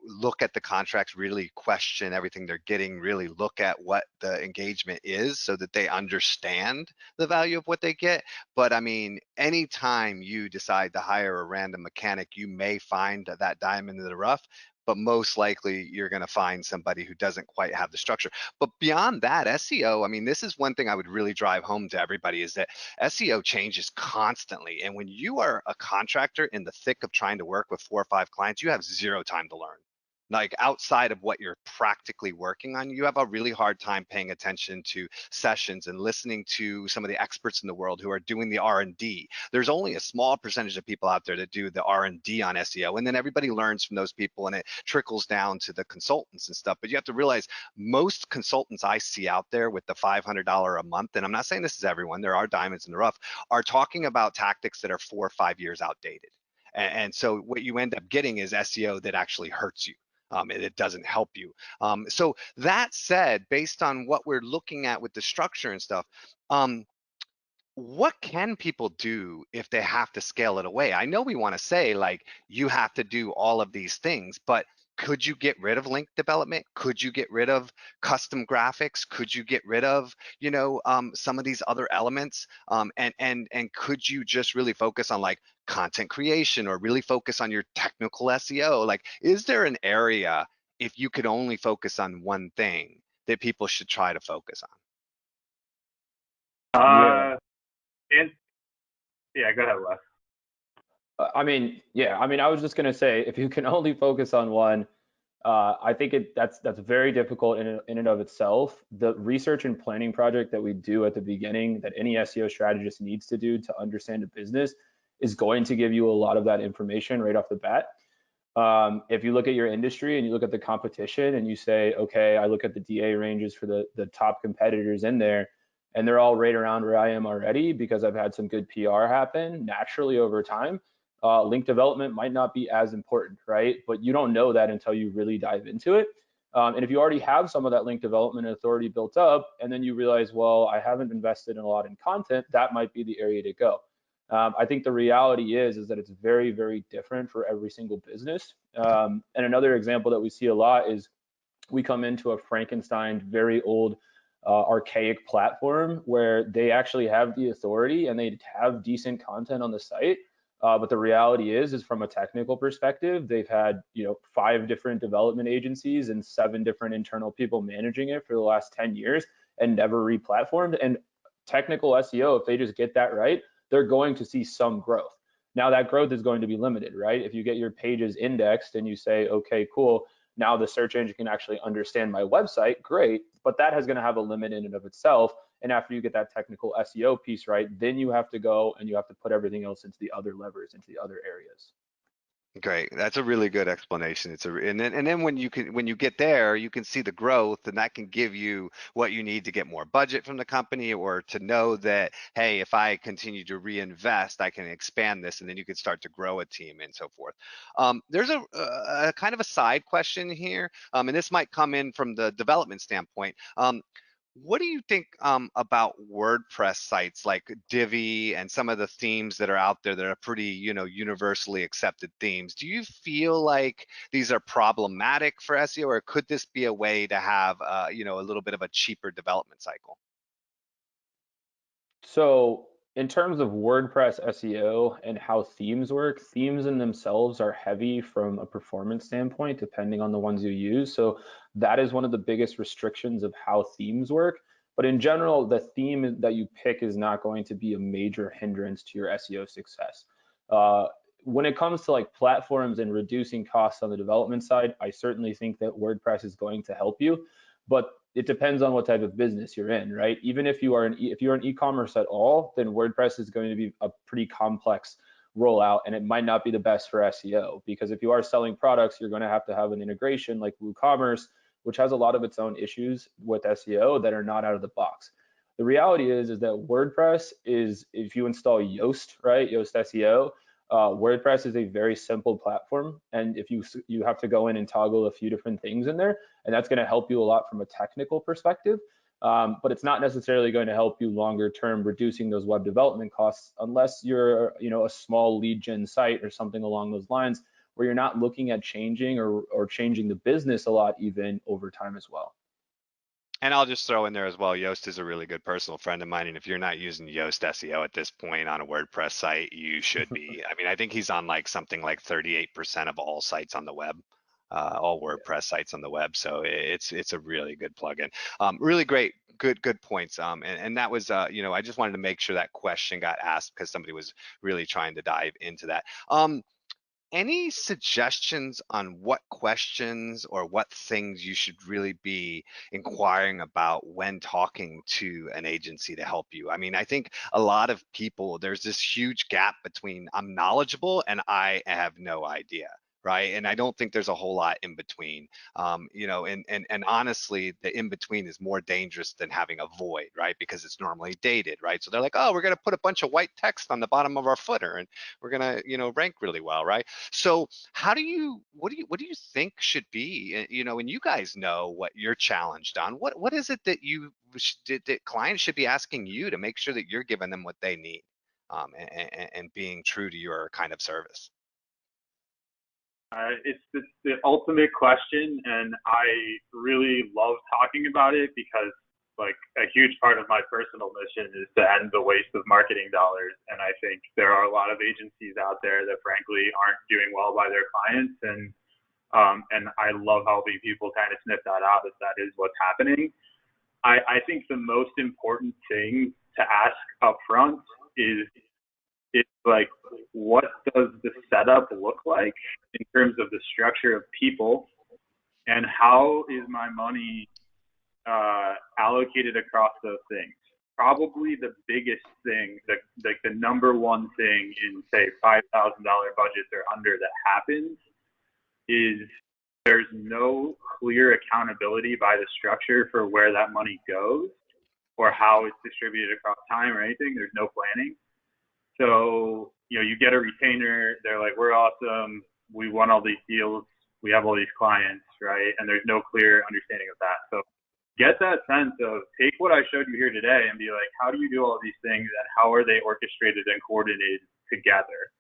look at the contracts, really question everything they're getting, really look at what the engagement is so that they understand the value of what they get. But I mean, anytime you decide to hire a random mechanic, you may find that diamond in the rough, but most likely you're going to find somebody who doesn't quite have the structure. But beyond that, SEO, I mean, this is one thing I would really drive home to everybody, is that SEO changes constantly. And when you are a contractor in the thick of trying to work with 4 or 5 clients, you have zero time to learn. Like, outside of what you're practically working on, you have a really hard time paying attention to sessions and listening to some of the experts in the world who are doing the R&D. There's only a small percentage of people out there that do the R&D on SEO, and then everybody learns from those people, and it trickles down to the consultants and stuff. But you have to realize, most consultants I see out there with the $500 a month, and I'm not saying this is everyone, there are diamonds in the rough, are talking about tactics that are 4 or 5 years outdated. And so what you end up getting is SEO that actually hurts you. It doesn't help you. So that said, based on what we're looking at with the structure and stuff, what can people do if they have to scale it away? I know we want to say, like, you have to do all of these things, but could you get rid of link development? Could you get rid of custom graphics? Could you get rid of, some of these other elements? And could you just really focus on like content creation, or really focus on your technical SEO? Like, is there an area, if you could only focus on one thing, that people should try to focus on? Yeah, go ahead, Wes. I was just gonna say, if you can only focus on one, I think that's very difficult in and of itself. The research and planning project that we do at the beginning, that any SEO strategist needs to do to understand a business, is going to give you a lot of that information right off the bat. If you look at your industry and you look at the competition and you say, okay, I look at the DA ranges for the top competitors in there, and they're all right around where I am already because I've had some good PR happen naturally over time. Link development might not be as important, right? But you don't know that until you really dive into it. And if you already have some of that link development authority built up, and then you realize, well, I haven't invested in a lot in content, that might be the area to go. I think the reality is that it's very, very different for every single business. And another example that we see a lot is we come into a Frankenstein, very old, archaic platform where they actually have the authority and they have decent content on the site. But the reality is from a technical perspective, they've had 5 different development agencies and 7 different internal people managing it for the last 10 years and never re-platformed. And technical SEO, if they just get that right, they're going to see some growth. Now that growth is going to be limited, right? If you get your pages indexed and you say, okay, cool, now the search engine can actually understand my website, great, but that is going to have a limit in and of itself. And after you get that technical SEO piece right, then you have to go and you have to put everything else into the other levers, into the other areas. Great. That's a really good explanation. And then when you get there, you can see the growth, and that can give you what you need to get more budget from the company, or to know that, hey, if I continue to reinvest, I can expand this, and then you can start to grow a team and so forth. There's a kind of a side question here, and this might come in from the development standpoint. What do you think about WordPress sites like Divi and some of the themes that are out there that are pretty, universally accepted themes? Do you feel like these are problematic for SEO, or could this be a way to have, a little bit of a cheaper development cycle? So in terms of WordPress SEO and how themes work, themes in themselves are heavy from a performance standpoint, depending on the ones you use. So that is one of the biggest restrictions of how themes work. But in general, the theme that you pick is not going to be a major hindrance to your SEO success. When it comes to like platforms and reducing costs on the development side, I certainly think that WordPress is going to help you. But it depends on what type of business you're in, right? Even if you are if you're in e-commerce at all, then WordPress is going to be a pretty complex rollout, and it might not be the best for SEO, because if you are selling products, you're going to have an integration like WooCommerce, which has a lot of its own issues with SEO that are not out of the box. The reality is that WordPress is, if you install Yoast, right, Yoast SEO, WordPress is a very simple platform, and if you have to go in and toggle a few different things in there, and that's going to help you a lot from a technical perspective, but it's not necessarily going to help you longer term reducing those web development costs, unless you're a small lead gen site or something along those lines, where you're not looking at changing or changing the business a lot even over time as well. And I'll just throw in there as well, Yoast is a really good personal friend of mine. And if you're not using Yoast SEO at this point on a WordPress site, you should be. I mean, I think he's on like something like 38% of all sites on the web, all WordPress sites on the web. So it's a really good plugin. Really great, good points. And that was, I just wanted to make sure that question got asked because somebody was really trying to dive into that. Any suggestions on what questions or what things you should really be inquiring about when talking to an agency to help you? I mean, I think a lot of people, there's this huge gap between I'm knowledgeable and I have no idea. Right. And I don't think there's a whole lot in between, and honestly, the in between is more dangerous than having a void, right? Because it's normally dated, right? So they're like, oh, we're going to put a bunch of white text on the bottom of our footer and we're going to, rank really well, right? So what do you think should be, and you guys know what you're challenged on. What is it that that clients should be asking you to make sure that you're giving them what they need, and being true to your kind of service? It's the ultimate question, and I really love talking about it because, like, a huge part of my personal mission is to end the waste of marketing dollars. And I think there are a lot of agencies out there that, frankly, aren't doing well by their clients, and I love helping people kind of sniff that out if that is what's happening. I think the most important thing to ask up front is, it's like, what does the setup look like in terms of the structure of people, and how is my money allocated across those things? Probably the biggest thing, the number one thing in, say, $5,000 budgets or under that happens is there's no clear accountability by the structure for where that money goes or how it's distributed across time or anything. There's no planning. So, you get a retainer, they're like, we're awesome, we won all these deals, we have all these clients, right? And there's no clear understanding of that. So get that sense of, take what I showed you here today and be like, how do you do all these things, and how are they orchestrated and coordinated together?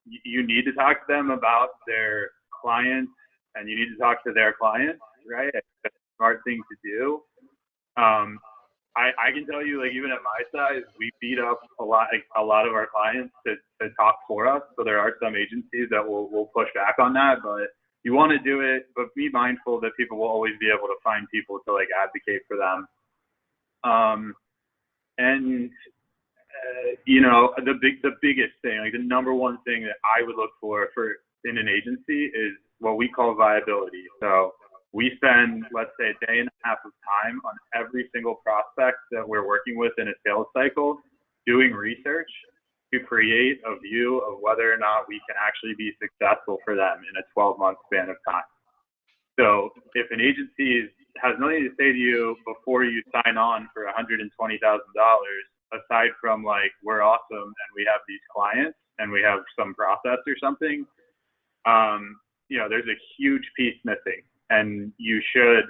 You need to talk to them about their clients and you need to talk to their clients, right? That's a smart thing to do. I can tell you, like, even at my size, we beat up a lot of our clients to talk for us. So there are some agencies that will push back on that, but you want to do it, but be mindful that people will always be able to find people to like advocate for them. You know, the biggest thing, like the number one thing that I would look for in an agency is what we call viability. So we spend, let's say, a day and a half of time on every single prospect that we're working with in a sales cycle, doing research to create a view of whether or not we can actually be successful for them in a 12-month span of time. So if an agency has nothing to say to you before you sign on for $120,000, aside from like, we're awesome and we have these clients and we have some process or something, you know, there's a huge piece missing. And you should,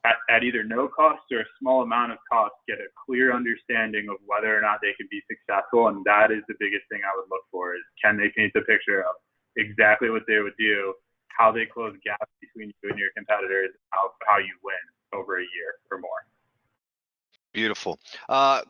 at either no cost or a small amount of cost, get a clear understanding of whether or not they can be successful. And that is the biggest thing I would look for, is can they paint the picture of exactly what they would do, how they close gaps between you and your competitors, how you win over a year or more. Beautiful.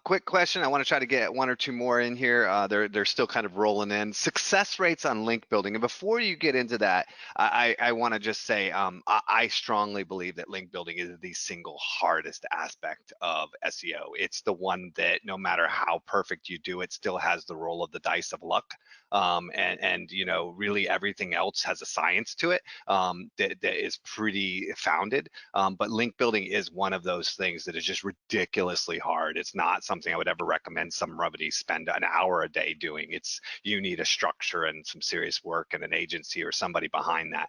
Quick question. I want to try to get one or two more in here. They're still kind of rolling in. Success rates on link building. And before you get into that, I want to just say I strongly believe that link building is the single hardest aspect of SEO. It's the one that no matter how perfect you do, it still has the roll of the dice of luck. And you know, really everything else has a science to it that is pretty founded. But link building is one of those things that is just ridiculous hard. It's not something I would ever recommend somebody spend an hour a day doing. You need a structure and some serious work and an agency or somebody behind that.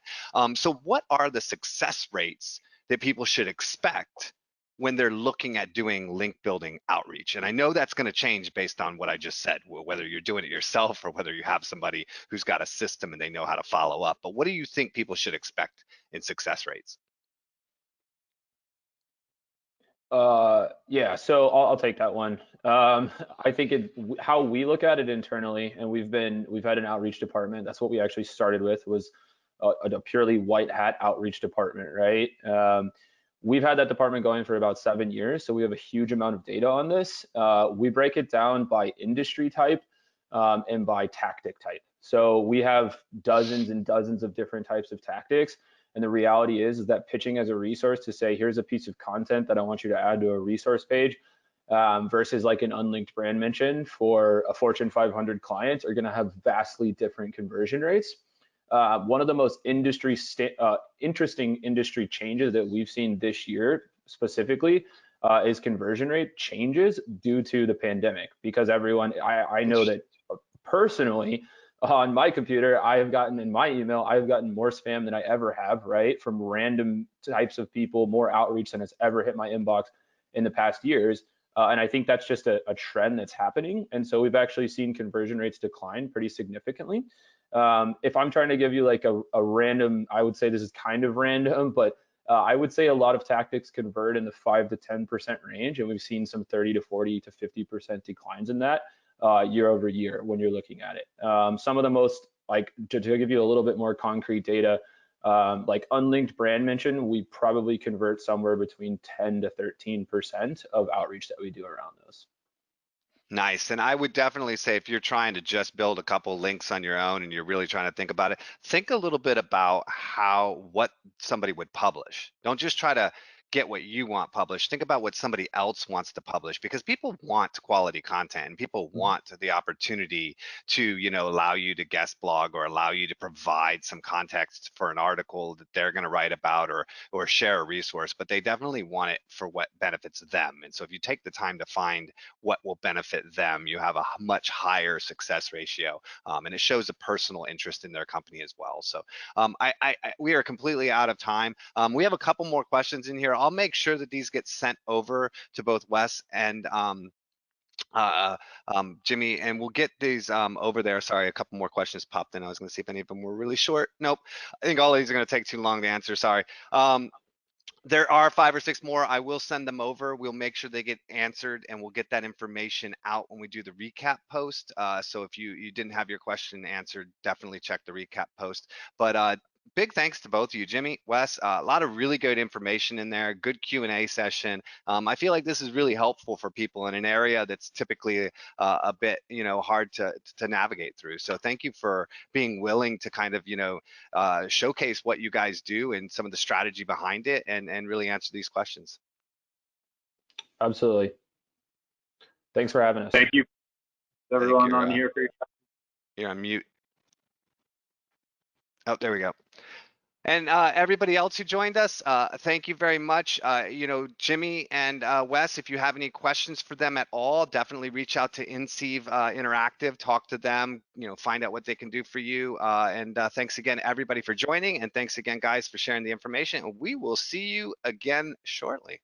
So what are the success rates that people should expect when they're looking at doing link building outreach? And I know that's going to change based on what I just said, whether you're doing it yourself or whether you have somebody who's got a system and they know how to follow up. But what do you think people should expect in success rates? Yeah, so I'll take that one. I think how we look at it internally, and we've had an outreach department. That's what we actually started with, was a purely white hat outreach department, right? We've had that department going for about 7 years, so we have a huge amount of data on this. We break it down by industry type and by tactic type. So we have dozens and dozens of different types of tactics. And the reality is that pitching as a resource to say, here's a piece of content that I want you to add to a resource page, versus like an unlinked brand mention for a Fortune 500 client, are going to have vastly different conversion rates. One of the most interesting industry changes that we've seen this year specifically is conversion rate changes due to the pandemic, because I know that personally, on my computer, I have gotten, in my email, I've gotten more spam than I ever have, right? From random types of people, more outreach than has ever hit my inbox in the past years. And I think that's just a trend that's happening. And so we've actually seen conversion rates decline pretty significantly. If I'm trying to give you like a random, I would say this is kind of random, but I would say a lot of tactics convert in the 5 to 10% range. And we've seen some 30 to 40 to 50% declines in that. Year over year when you're looking at it. Some of the most, like, to give you a little bit more concrete data, like unlinked brand mention, we probably convert somewhere between 10 to 13% of outreach that we do around those. Nice. And I would definitely say, if you're trying to just build a couple links on your own and you're really trying to think about it, think a little bit about what somebody would publish. Don't just try to get what you want published. Think about what somebody else wants to publish, because people want quality content and people want the opportunity to, you know, allow you to guest blog or allow you to provide some context for an article that they're going to write about, or share a resource, but they definitely want it for what benefits them. And so if you take the time to find what will benefit them, you have a much higher success ratio, and it shows a personal interest in their company as well. So we are completely out of time. We have a couple more questions in here. I'll make sure that these get sent over to both Wes and Jimmy, and we'll get these over there. Sorry, a couple more questions popped in. I was going to see if any of them were really short. Nope. I think all of these are going to take too long to answer. Sorry. There are 5 or 6 more. I will send them over. We'll make sure they get answered, and we'll get that information out when we do the recap post. So if you didn't have your question answered, definitely check the recap post. But big thanks to both of you, Jimmy, Wes. A lot of really good information in there. Good Q&A session. I feel like this is really helpful for people in an area that's typically a bit, hard to navigate through. So thank you for being willing to kind of, showcase what you guys do and some of the strategy behind it, and really answer these questions. Absolutely. Thanks for having us. Thank you, everyone on here for your time. You're on mute. Oh, there we go. And everybody else who joined us, thank you very much. Jimmy and Wes, if you have any questions for them at all, definitely reach out to Inseev Interactive, talk to them, find out what they can do for you. And thanks again, everybody, for joining. And thanks again, guys, for sharing the information. We will see you again shortly.